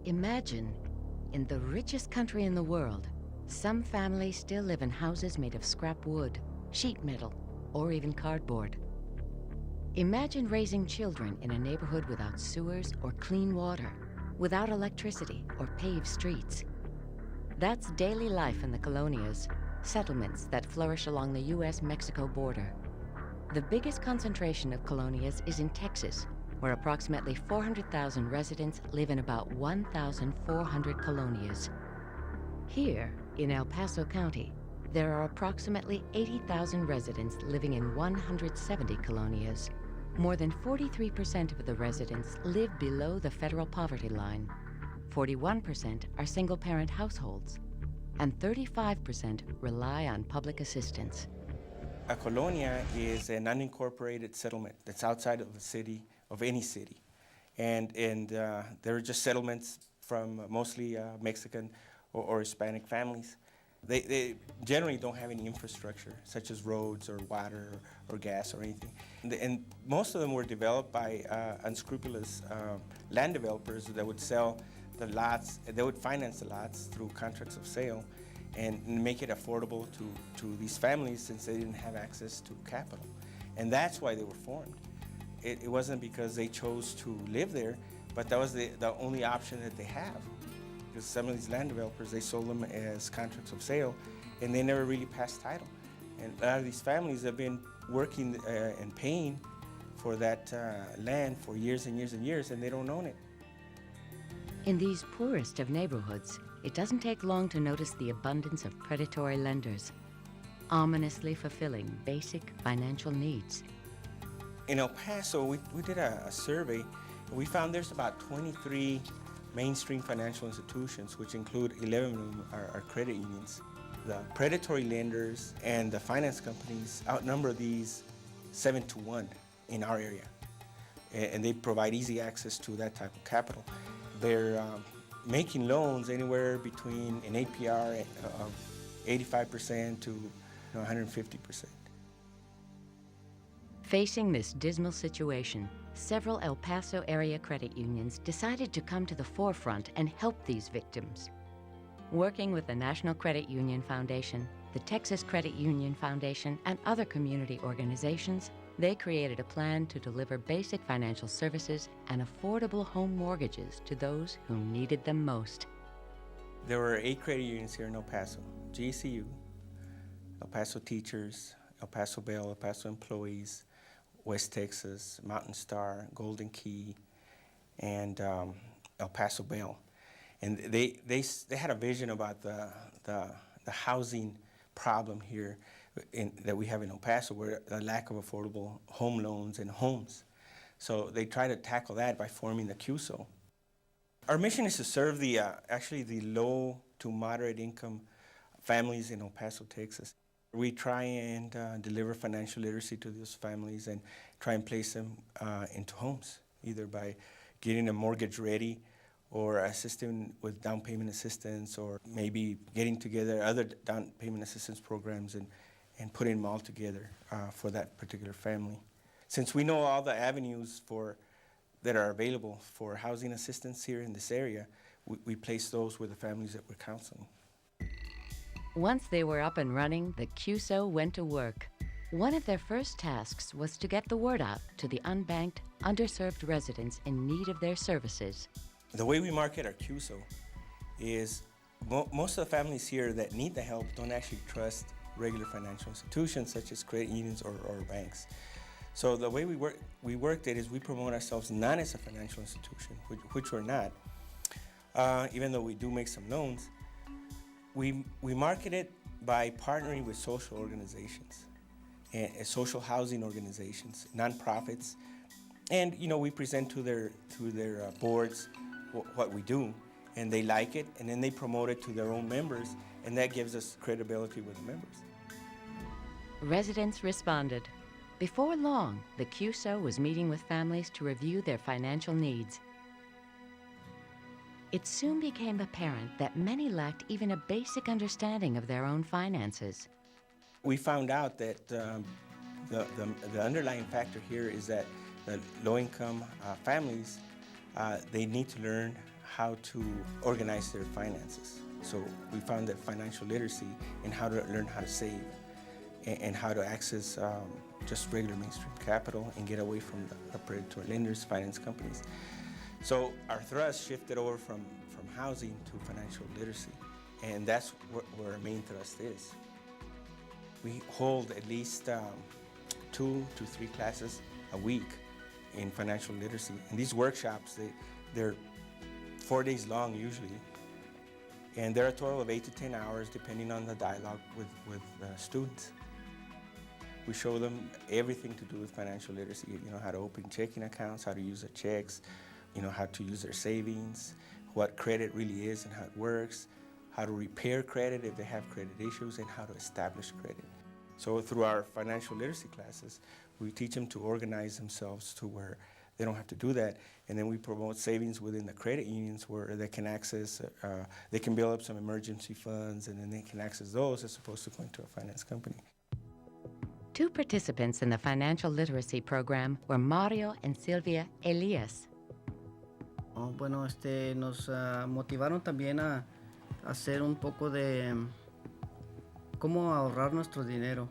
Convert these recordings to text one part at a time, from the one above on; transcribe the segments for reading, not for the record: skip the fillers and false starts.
Imagine, in the richest country in the world, some families still live in houses made of scrap wood, sheet metal, or even cardboard. Imagine raising children in a neighborhood without sewers or clean water, without electricity or paved streets. That's daily life in the colonias, settlements that flourish along the US-Mexico border. The biggest concentration of colonias is in Texas, where approximately 400,000 residents live in about 1,400 colonias. Here, in El Paso County, there are approximately 80,000 residents living in 170 colonias. More than 43% of the residents live below the federal poverty line. 41% are single-parent households, and 35% rely on public assistance. A colonia is an unincorporated settlement that's outside of the city, of any city. And they're just settlements from mostly Mexican or Hispanic families. They generally don't have any infrastructure, such as roads or water or gas or anything. And most of them were developed by unscrupulous land developers that would sell the lots, they would finance the lots through contracts of sale and make it affordable to these families since they didn't have access to capital. And that's why they were formed. It wasn't because they chose to live there, but that was the only option that they have. Because some of these land developers, they sold them as contracts of sale, and they never really passed title. And a lot of these families have been working and paying for that land for years and years and years, and they don't own it. In these poorest of neighborhoods, it doesn't take long to notice the abundance of predatory lenders, ominously fulfilling basic financial needs. In El Paso, we did a survey, and we found there's about 23 mainstream financial institutions, which include 11 of them are credit unions. The predatory lenders and the finance companies outnumber these 7-1 in our area, and they provide easy access to that type of capital. They're making loans anywhere between an APR of 85% to 150%. Facing this dismal situation, several El Paso area credit unions decided to come to the forefront and help these victims. Working with the National Credit Union Foundation, the Texas Credit Union Foundation, and other community organizations, they created a plan to deliver basic financial services and affordable home mortgages to those who needed them most. There were 8 credit unions here in El Paso: GCU, El Paso Teachers, El Paso Bail, El Paso Employees, West Texas, Mountain Star, Golden Key, and El Paso Bail. And they had a vision about the housing problem here that we have in El Paso, where the lack of affordable home loans and homes. So they try to tackle that by forming the CUSO. Our mission is to serve actually the low to moderate income families in El Paso, Texas. We try and deliver financial literacy to those families and try and place them into homes, either by getting them mortgage ready or assisting with down payment assistance, or maybe getting together other down payment assistance programs and putting them all together for that particular family. Since we know all the avenues that are available for housing assistance here in this area, we place those with the families that we're counseling. Once they were up and running, the CUSO went to work. One of their first tasks was to get the word out to the unbanked, underserved residents in need of their services. The way we market our CUSO is most of the families here that need the help don't actually trust regular financial institutions such as credit unions or banks. So the way we worked it is we promote ourselves not as a financial institution, which we're not, even though we do make some loans. We market it by partnering with social organizations and social housing organizations, nonprofits, and we present to their boards what we do, and they like it, and then they promote it to their own members, and that gives us credibility with the members. Residents responded. Before long, the CUSO was meeting with families to review their financial needs. It soon became apparent that many lacked even a basic understanding of their own finances. We found out that the underlying factor here is that the low-income families, they need to learn how to organize their finances. So we found that financial literacy and how to learn how to save and how to access just regular mainstream capital and get away from the predatory lenders, finance companies. So our thrust shifted over from housing to financial literacy, and that's where our main thrust is. We hold at least 2 to 3 classes a week in financial literacy. And these workshops, they're 4 days long usually, and they're a total of 8 to 10 hours depending on the dialogue with students. We show them everything to do with financial literacy, how to open checking accounts, how to use their checks, how to use their savings, what credit really is and how it works, how to repair credit if they have credit issues, and how to establish credit. So through our financial literacy classes, we teach them to organize themselves to where they don't have to do that. And then we promote savings within the credit unions where they can access, they can build up some emergency funds, and then they can access those as opposed to going to a finance company. 2 participants in the financial literacy program were Mario and Silvia Elias. Bueno, nos motivaron también a hacer un poco de cómo ahorrar nuestro dinero.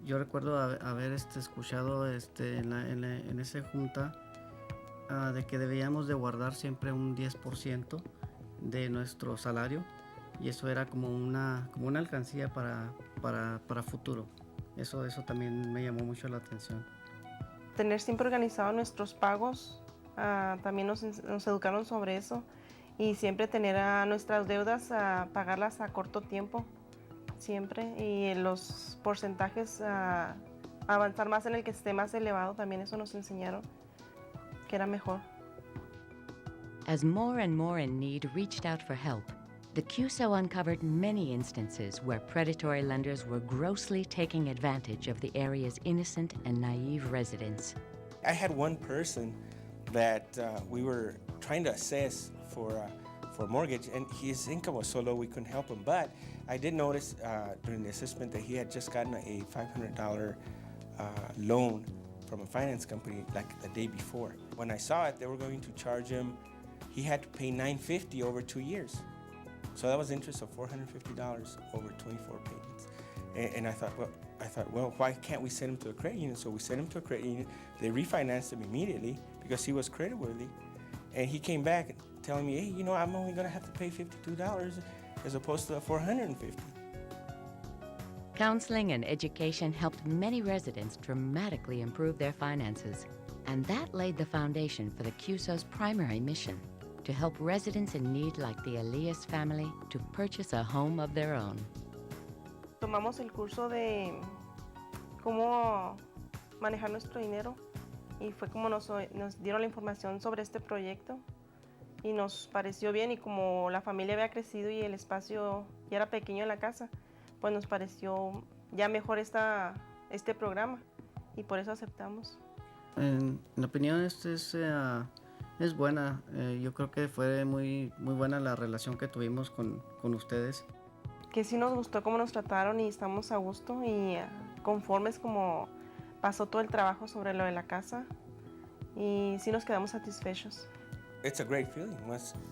Yo recuerdo haber escuchado en esa junta de que debíamos de guardar siempre un 10% de nuestro salario, y eso era como una alcancía para futuro. Eso también me llamó mucho la atención. Tener siempre organizados nuestros pagos, también nos educaron sobre eso, y siempre tener nuestras deudas, pagarlas a corto tiempo, siempre, y los porcentajes, avanzar más en el que esté más elevado, también eso nos enseñaron, que era mejor. As more and more in need reached out for help, the CUSO uncovered many instances where predatory lenders were grossly taking advantage of the area's innocent and naive residents. I had one person that we were trying to assess for mortgage, and his income was so low we couldn't help him. But I did notice during the assessment that he had just gotten a $500 loan from a finance company like the day before. When I saw it, they were going to charge him, he had to pay $950 over 2 years. So that was interest of $450 over 24 payments. And I thought, well, why can't we send him to a credit union? So we sent him to a credit union. They refinanced him immediately because he was creditworthy. And he came back telling me, hey, I'm only going to have to pay $52 as opposed to $450. Counseling and education helped many residents dramatically improve their finances. And that laid the foundation for the CUSO's primary mission, to help residents in need like the Elias family to purchase a home of their own. Tomamos el curso de cómo manejar nuestro dinero, y fue como nos dieron la información sobre este proyecto, y nos pareció bien, y como la familia había crecido y el espacio ya era pequeño en la casa, pues nos pareció ya mejor este programa, y por eso aceptamos. En mi opinión, es buena. Yo creo que fue muy buena la relación que tuvimos con ustedes. Que sí nos gustó cómo nos trataron, y estamos a gusto y conformes como pasó todo el trabajo sobre lo de la casa, y sí nos quedamos satisfechos. It's a great feeling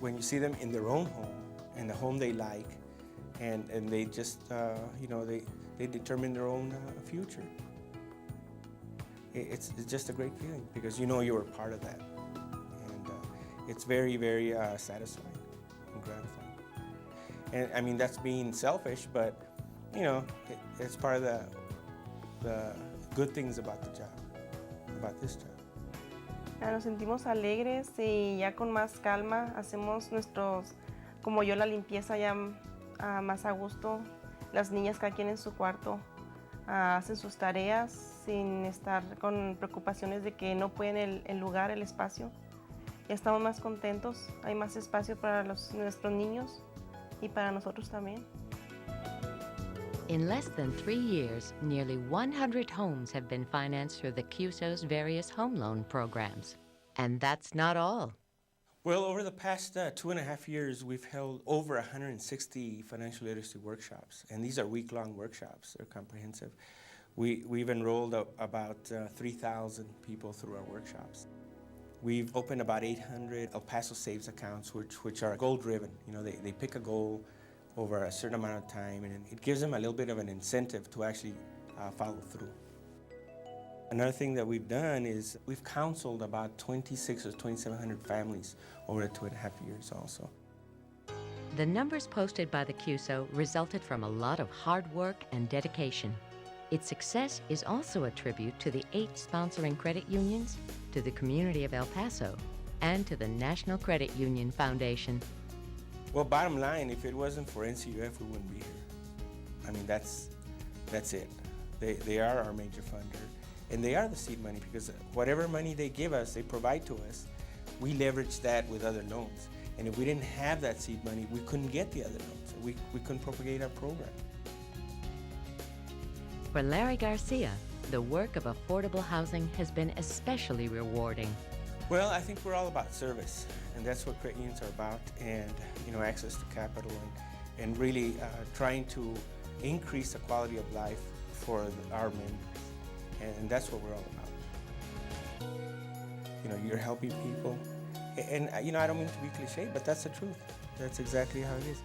when you see them in their own home, and the home they like, and they just, they determine their own future. It's just a great feeling because you were part of that. And it's very, very satisfying and gratifying. And I mean, that's being selfish, but it's part of the good things about the job, about this job. Nos sentimos alegres y ya con más calma hacemos como yo, la limpieza ya más a gusto. Las niñas, cada quien en su cuarto, hacen sus tareas sin estar con preocupaciones de que no pueden el lugar, el espacio. Ya estamos más contentos, hay más espacio para nuestros niños y para nosotros también. In less than 3 years, nearly 100 homes have been financed through the CUSO's various home loan programs. And that's not all. Well, over the past 2.5 years, we've held over 160 financial literacy workshops, and these are week-long workshops. They're comprehensive. We've enrolled about 3,000 people through our workshops. We've opened about 800 El Paso Saves accounts, which are goal-driven. You know, they pick a goal over a certain amount of time, and it gives them a little bit of an incentive to actually follow through. Another thing that we've done is we've counseled about 26 or 2,700 families over the 2.5 years also. The numbers posted by the CUSO resulted from a lot of hard work and dedication. Its success is also a tribute to the 8 sponsoring credit unions, to the community of El Paso, and to the National Credit Union Foundation. Well, bottom line, if it wasn't for Ncuf, we wouldn't be here. I mean, that's it. They are our major funder, and they are the seed money, because whatever money they give us, they provide to us, we leverage that with other loans. And if we didn't have that seed money, we couldn't get the other loans. We couldn't propagate our program. For Larry Garcia, the work of affordable housing has been especially rewarding. Well, I think we're all about service, and that's what credit unions are about, and access to capital, and really trying to increase the quality of life for our members, and that's what we're all about. You're helping people, and I don't mean to be cliche, but that's the truth. That's exactly how it is.